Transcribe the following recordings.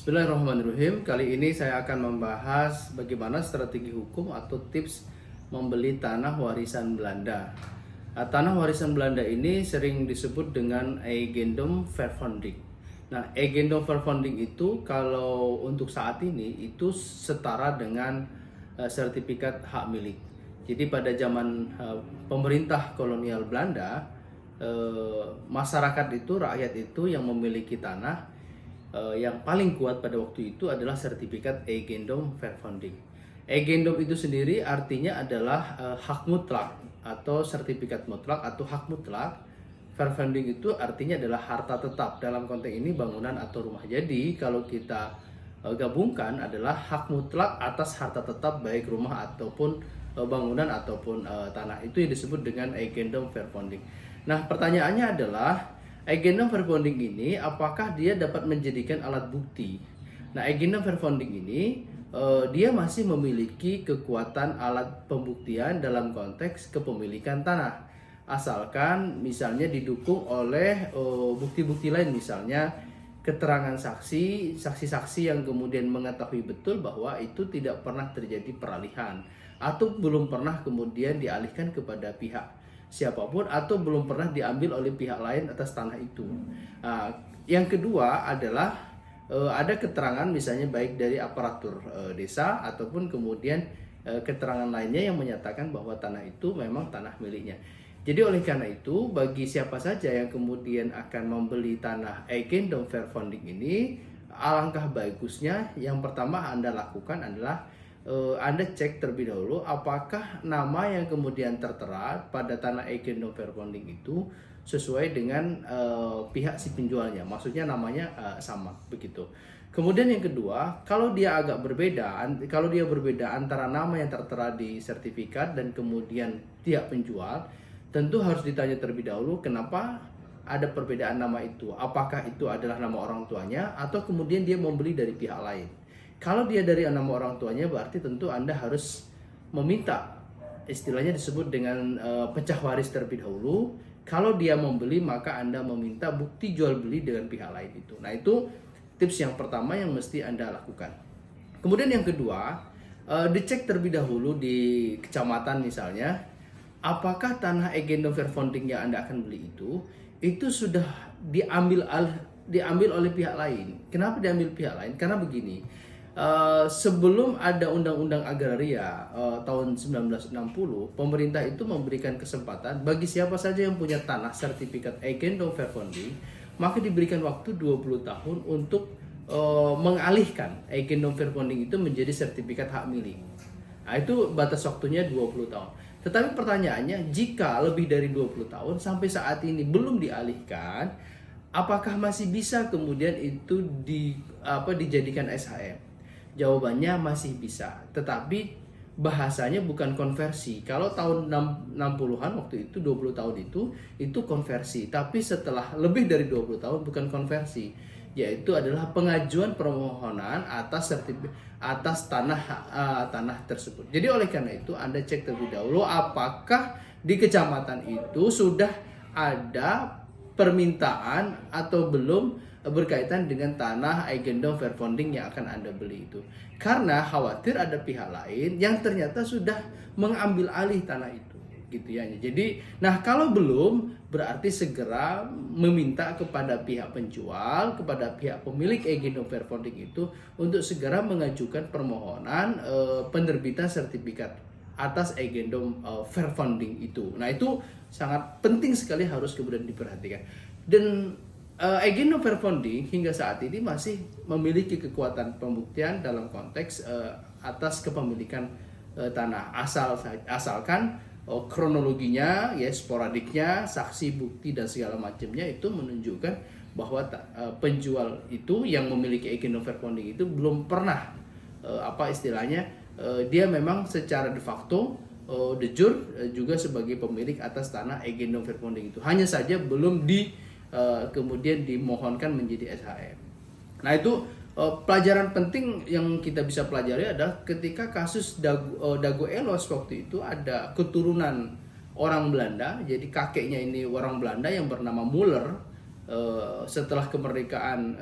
Bismillahirrahmanirrahim. Kali ini saya akan membahas bagaimana strategi hukum atau tips membeli tanah warisan Belanda. Tanah warisan Belanda ini sering disebut dengan eigendom vervanging. Nah, eigendom vervanging itu kalau untuk saat ini itu setara dengan sertifikat hak milik. Jadi pada zaman pemerintah kolonial Belanda, masyarakat itu, rakyat itu yang memiliki tanah yang paling kuat pada waktu itu adalah sertifikat eigendom vervanging. Eigendom itu sendiri artinya adalah hak mutlak atau sertifikat mutlak atau hak mutlak. Vervanging itu artinya adalah harta tetap. Dalam konteks ini bangunan atau rumah. Jadi kalau kita gabungkan adalah hak mutlak atas harta tetap baik rumah ataupun bangunan ataupun tanah. Itu yang disebut dengan eigendom vervanging. Nah, pertanyaannya adalah eigendom vervanging ini apakah dia dapat menjadikan alat bukti? Nah, eigendom vervanging ini dia masih memiliki kekuatan alat pembuktian dalam konteks kepemilikan tanah. Asalkan misalnya didukung oleh bukti-bukti lain, misalnya keterangan saksi-saksi yang kemudian mengetahui betul bahwa itu tidak pernah terjadi peralihan atau belum pernah kemudian dialihkan kepada pihak siapapun atau belum pernah diambil oleh pihak lain atas tanah itu. Yang kedua adalah ada keterangan misalnya baik dari aparatur desa ataupun kemudian keterangan lainnya yang menyatakan bahwa tanah itu memang tanah miliknya. Jadi oleh karena itu bagi siapa saja yang kemudian akan membeli tanah eigendom vervanging ini, alangkah bagusnya yang pertama Anda lakukan adalah Anda cek terlebih dahulu apakah nama yang kemudian tertera pada tanah eigendom vervanging itu sesuai dengan pihak si penjualnya, maksudnya namanya sama begitu. Kemudian yang kedua, kalau dia agak berbeda, kalau dia berbeda antara nama yang tertera di sertifikat dan kemudian pihak penjual, tentu harus ditanya terlebih dahulu kenapa ada perbedaan nama itu. Apakah itu adalah nama orang tuanya atau kemudian dia membeli dari pihak lain. Kalau dia dari nama orang tuanya berarti tentu Anda harus meminta, istilahnya disebut dengan pecah waris terlebih dahulu. Kalau dia membeli maka Anda meminta bukti jual beli dengan pihak lain itu. Nah, itu tips yang pertama yang mesti Anda lakukan. Kemudian yang kedua, dicek terlebih dahulu di kecamatan misalnya, apakah tanah eigendom vervanging yang Anda akan beli itu sudah diambil oleh pihak lain. Kenapa diambil pihak lain? Karena begini, sebelum ada Undang-Undang Agraria tahun 1960, pemerintah itu memberikan kesempatan bagi siapa saja yang punya tanah sertifikat eigendom vervanging, maka diberikan waktu 20 tahun untuk mengalihkan eigendom vervanging itu menjadi sertifikat hak milik. Nah, itu batas waktunya 20 tahun. Tetapi pertanyaannya, jika lebih dari 20 tahun sampai saat ini belum dialihkan, apakah masih bisa kemudian itu dijadikan SHM? Jawabannya masih bisa, tetapi bahasanya bukan konversi. Kalau tahun 60-an waktu itu 20 tahun itu konversi, tapi setelah lebih dari 20 tahun bukan konversi, yaitu adalah pengajuan permohonan atas tanah tersebut. Jadi oleh karena itu Anda cek terlebih dahulu apakah di kecamatan itu sudah ada permintaan atau belum berkaitan dengan tanah eigendom vervanging yang akan Anda beli itu. Karena khawatir ada pihak lain yang ternyata sudah mengambil alih tanah itu, gitu ya. Jadi, nah kalau belum berarti segera meminta kepada pihak penjual, kepada pihak pemilik eigendom vervanging itu untuk segera mengajukan permohonan penerbitan sertifikat atas eigendom vervanging itu. Nah, itu sangat penting sekali harus kemudian diperhatikan. Dan eigendom vervanging hingga saat ini masih memiliki kekuatan pembuktian dalam konteks atas kepemilikan tanah asalkan kronologinya, ya sporadiknya, saksi, bukti dan segala macamnya itu menunjukkan bahwa penjual itu yang memiliki eigendom vervanging itu belum pernah dia memang secara de facto de jure juga sebagai pemilik atas tanah eigendom vervanging itu. Hanya saja belum kemudian dimohonkan menjadi SHM. Nah, itu pelajaran penting yang kita bisa pelajari adalah ketika kasus Dago Elos waktu itu ada keturunan orang Belanda, jadi kakeknya ini orang Belanda yang bernama Muller, setelah kemerdekaan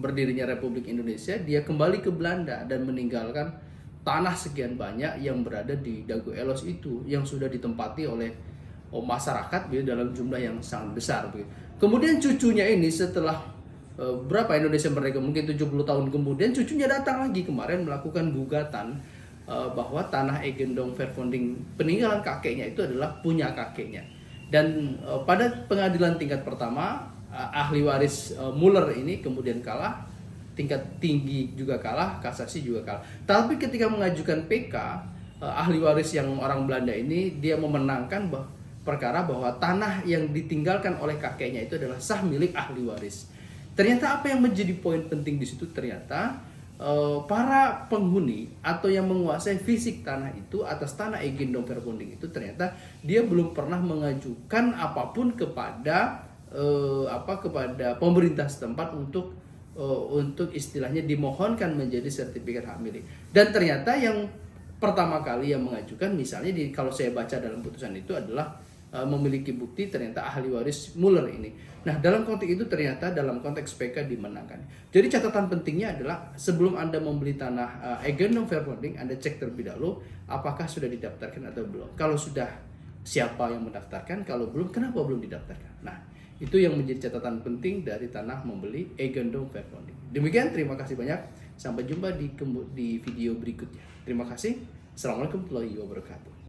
berdirinya Republik Indonesia, dia kembali ke Belanda dan meninggalkan tanah sekian banyak yang berada di Dago Elos itu, yang sudah ditempati oleh masyarakat dalam jumlah yang sangat besar. Kemudian cucunya ini setelah berapa Indonesia merdeka, mungkin 70 tahun kemudian, cucunya datang lagi kemarin melakukan gugatan bahwa tanah Eigendom Vervonding peninggalan kakeknya itu adalah punya kakeknya. Dan pada pengadilan tingkat pertama, ahli waris Muller ini kemudian kalah, tingkat tinggi juga kalah, kasasi juga kalah. Tapi ketika mengajukan PK, ahli waris yang orang Belanda ini dia memenangkan perkara bahwa tanah yang ditinggalkan oleh kakeknya itu adalah sah milik ahli waris. Ternyata apa yang menjadi poin penting di situ, ternyata para penghuni atau yang menguasai fisik tanah itu atas tanah Eigendom Vervonding itu, ternyata dia belum pernah mengajukan apapun kepada kepada pemerintah setempat untuk istilahnya dimohonkan menjadi sertifikat hak milik. Dan ternyata yang pertama kali yang mengajukan, misalnya kalau saya baca dalam putusan itu adalah memiliki bukti ternyata ahli waris Muller ini. Nah, dalam konteks itu ternyata dalam konteks PK dimenangkan. Jadi catatan pentingnya adalah sebelum Anda membeli tanah Eigendom Vervonding, Anda cek terlebih dahulu apakah sudah didaftarkan atau belum. Kalau sudah, siapa yang mendaftarkan? Kalau belum, kenapa belum didaftarkan? Nah, itu yang menjadi catatan penting dari tanah membeli Eigendom Vervonding. Demikian, terima kasih banyak. Sampai jumpa di video berikutnya. Terima kasih. Assalamualaikum warahmatullahi wabarakatuh.